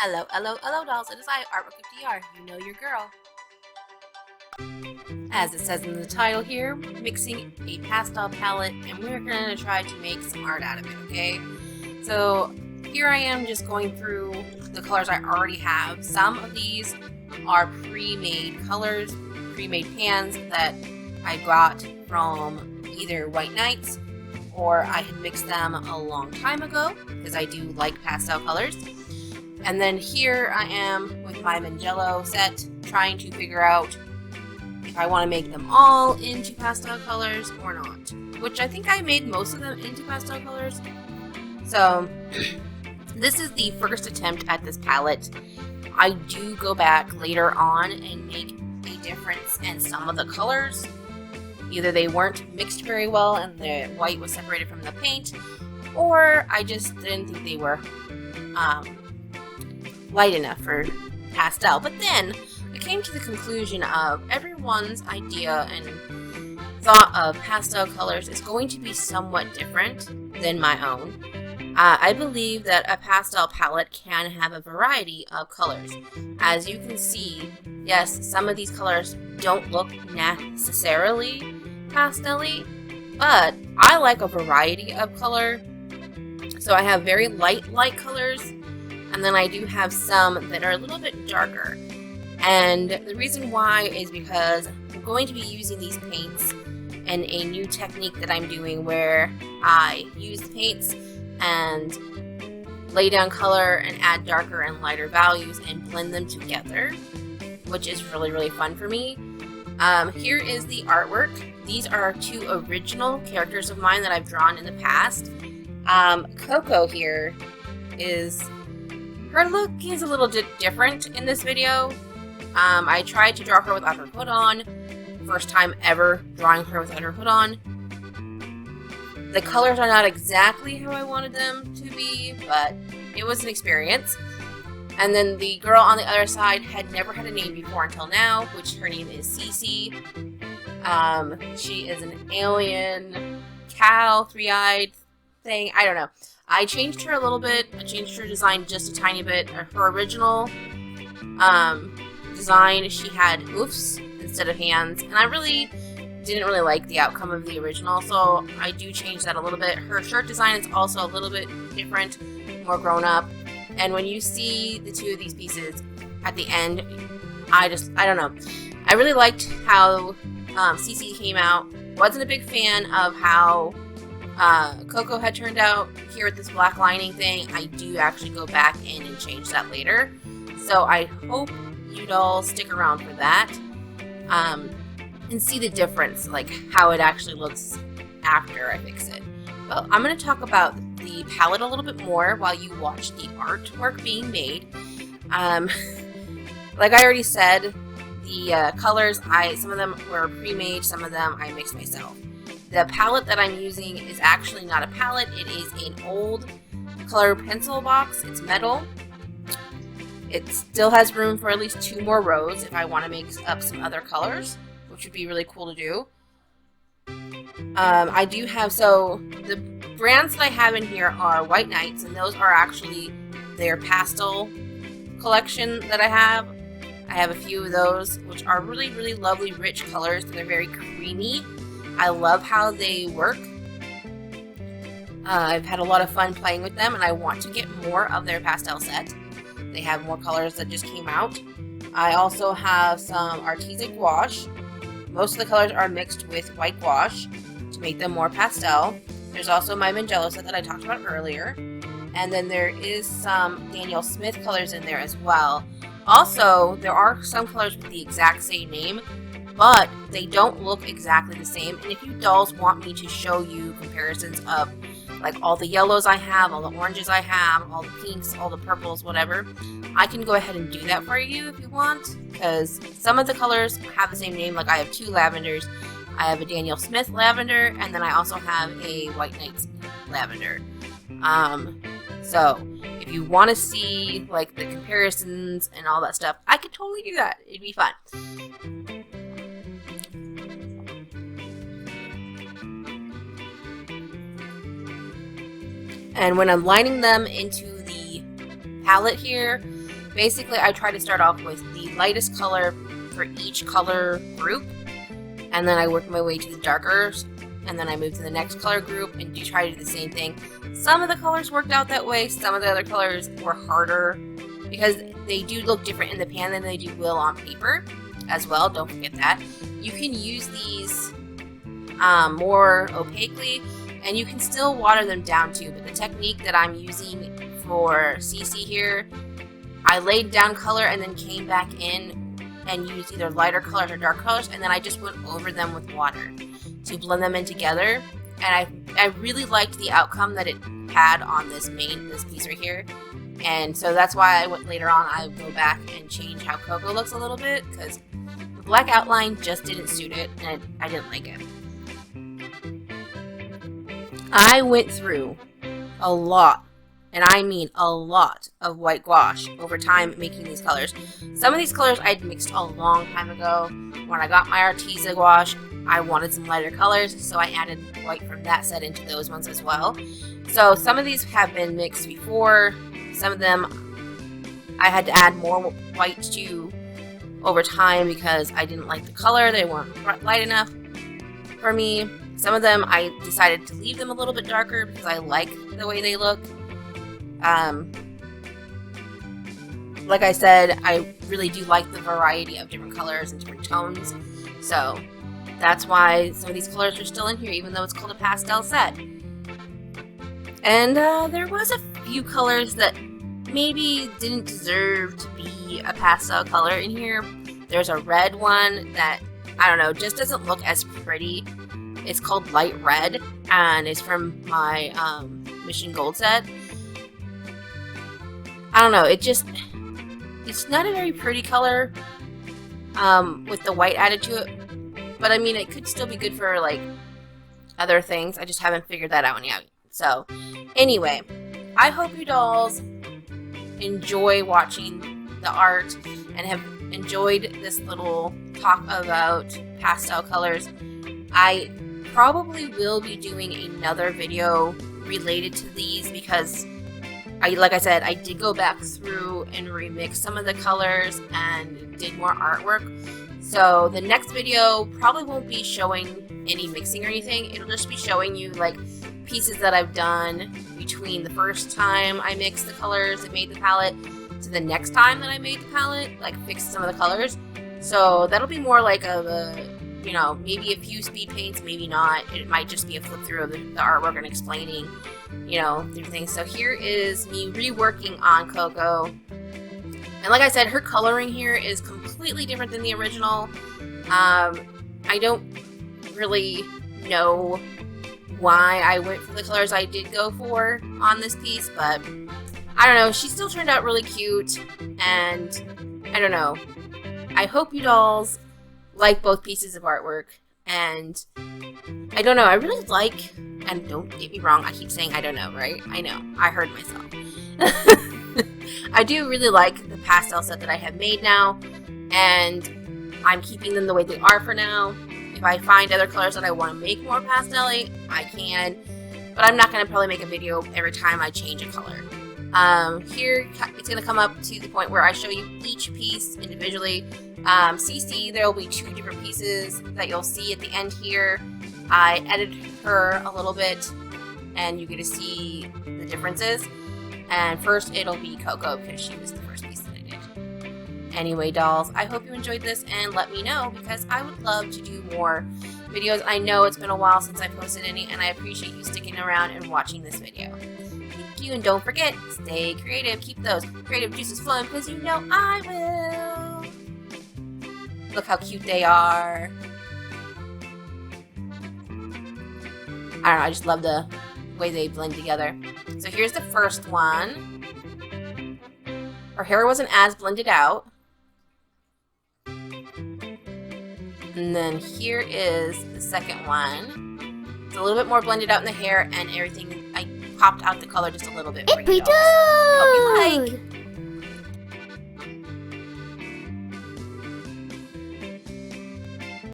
Hello, hello, hello dolls, it is I, ArtWorkOfDR, you know your girl. As it says in the title here, mixing a pastel palette, and we're going to try to make some art out of it, okay? So here I am just going through the colors I already have. Some of these are pre-made colors, pre-made pans that I got from either White Nights or I had mixed them a long time ago because I do like pastel colors. And then here I am with my Mangello set trying to figure out if I want to make them all into pastel colors or not, which I think I made most of them into pastel colors. So this is the first attempt at this palette. I do go back later on and make a difference in some of the colors. Either they weren't mixed very well and the white was separated from the paint, or I just didn't think they were light enough for pastel. But then I came to the conclusion of everyone's idea and thought of pastel colors is going to be somewhat different than my own. I believe that a pastel palette can have a variety of colors. As you can see, yes, some of these colors don't look necessarily pastel-y, but I like a variety of color. So I have very light colors, and then I do have some that are a little bit darker. And the reason why is because I'm going to be using these paints in a new technique that I'm doing where I use the paints and lay down color and add darker and lighter values and blend them together, which is really fun for me. Here is the artwork. These are two original characters of mine that I've drawn in the past. Coco here her look is a little bit different in this video. I tried to draw her without her hood on. First time ever drawing her without her hood on. The colors are not exactly how I wanted them to be, but it was an experience. And then the girl on the other side had never had a name before until now, which her name is Cece. She is an alien cow, three-eyed thing. I don't know. I changed her a little bit. I changed her design just a tiny bit. Her original design, she had hoofs instead of hands, and I didn't really like the outcome of the original, so I do change that a little bit. Her shirt design is also a little bit different, more grown up, and when you see the two of these pieces at the end, I don't know. I really liked how CC came out. Wasn't a big fan of how Coco had turned out here with this black lining thing. I do actually go back in and change that later, so I hope you'd all stick around for that. And see the difference, like how it actually looks after I fix it. Well, I'm going to talk about the palette a little bit more while you watch the artwork being made. Like I already said, the colors, some of them were pre-made, some of them I mixed myself. The palette that I'm using is actually not a palette, it is an old color pencil box. It's metal. It still has room for at least 2 more rows if I want to make up some other colors, which would be really cool to do. I do have, so the brands that I have in here are White Nights, and those are actually their pastel collection that I have. I have a few of those, which are really lovely, rich colors. They're very creamy. I love how they work. I've had a lot of fun playing with them, and I want to get more of their pastel set. They have more colors that just came out. I also have some artesian gouache. Most of the colors are mixed with white gouache to make them more pastel. There's also my Mangello set that I talked about earlier. And then there is some Daniel Smith colors in there as well. Also, there are some colors with the exact same name, but they don't look exactly the same. And if you dolls want me to show you comparisons of like all the yellows I have, all the oranges I have, all the pinks, all the purples, whatever, I can go ahead and do that for you if you want, because some of the colors have the same name. Like I have 2 lavenders. I have a Daniel Smith lavender, and then I also have a White Nights lavender. So if you want to see like the comparisons and all that stuff, I could totally do that. It'd be fun. And when I'm lining them into the palette here, basically I try to start off with the lightest color for each color group, and then I work my way to the darker, and then I move to the next color group and try to do the same thing. Some of the colors worked out that way, some of the other colors were harder because they do look different in the pan than they will on paper as well. Don't forget that. You can use these more opaquely, and you can still water them down too, but the technique that I'm using for CC here, I laid down color and then came back in and used either lighter colors or dark colors, and then I just went over them with water to blend them in together. And I really liked the outcome that it had on this piece right here. And so that's why I went later on, I go back and change how Coco looks a little bit, because the black outline just didn't suit it, and I didn't like it. I went through a lot, and I mean a lot, of white gouache over time making these colors. Some of these colors I'd mixed a long time ago. When I got my Arteza gouache, I wanted some lighter colors, so I added white from that set into those ones as well. So some of these have been mixed before. Some of them I had to add more white to over time because I didn't like the color. They weren't light enough for me. Some of them I decided to leave them a little bit darker because I like the way they look. Like I said, I really do like the variety of different colors and different tones. So that's why some of these colors are still in here, even though it's called a pastel set. And there was a few colors that maybe didn't deserve to be a pastel color in here. There's a red one that, I don't know, just doesn't look as pretty. It's called Light Red, and it's from my Mission Gold set. I don't know, it's not a very pretty color with the white added to it. But I mean, it could still be good for like other things. I just haven't figured that out yet. So anyway, I hope you dolls enjoy watching the art and have enjoyed this little talk about pastel colors. I probably will be doing another video related to these because like I said, I did go back through and remix some of the colors and did more artwork. So the next video probably won't be showing any mixing or anything. It'll just be showing you like pieces that I've done between the first time I mixed the colors and made the palette to the next time that I made the palette, like fixed some of the colors. So that'll be more like you know, maybe a few speed paints, maybe not. It might just be a flip through of the artwork and explaining, you know, different things. So here is me reworking on Coco. And like I said, her coloring here is completely different than the original. I don't really know why I went for the colors I did go for on this piece, but I don't know. She still turned out really cute, and I don't know. I hope you dolls like both pieces of artwork, and I don't know, I really like, and don't get me wrong, I keep saying I don't know, right? I know, I heard myself. I do really like the pastel set that I have made now, and I'm keeping them the way they are for now. If I find other colors that I want to make more pastel-y, I can, but I'm not going to probably make a video every time I change a color. Here, it's going to come up to the point where I show you each piece individually. CC, there will be two different pieces that you'll see at the end here. I edited her a little bit, and you get to see the differences. And first, it'll be Coco, because she was the first piece that I did. Anyway, dolls, I hope you enjoyed this, and let me know, because I would love to do more videos. I know it's been a while since I posted any, and I appreciate you sticking around and watching this video. Thank you, and don't forget, stay creative. Keep those creative juices flowing, because you know I will. Look how cute they are. I don't know, I just love the way they blend together. So here's the first one. Her hair wasn't as blended out. And then here is the second one. It's a little bit more blended out in the hair and everything. I popped out the color just a little bit for you dolls. Hope you like.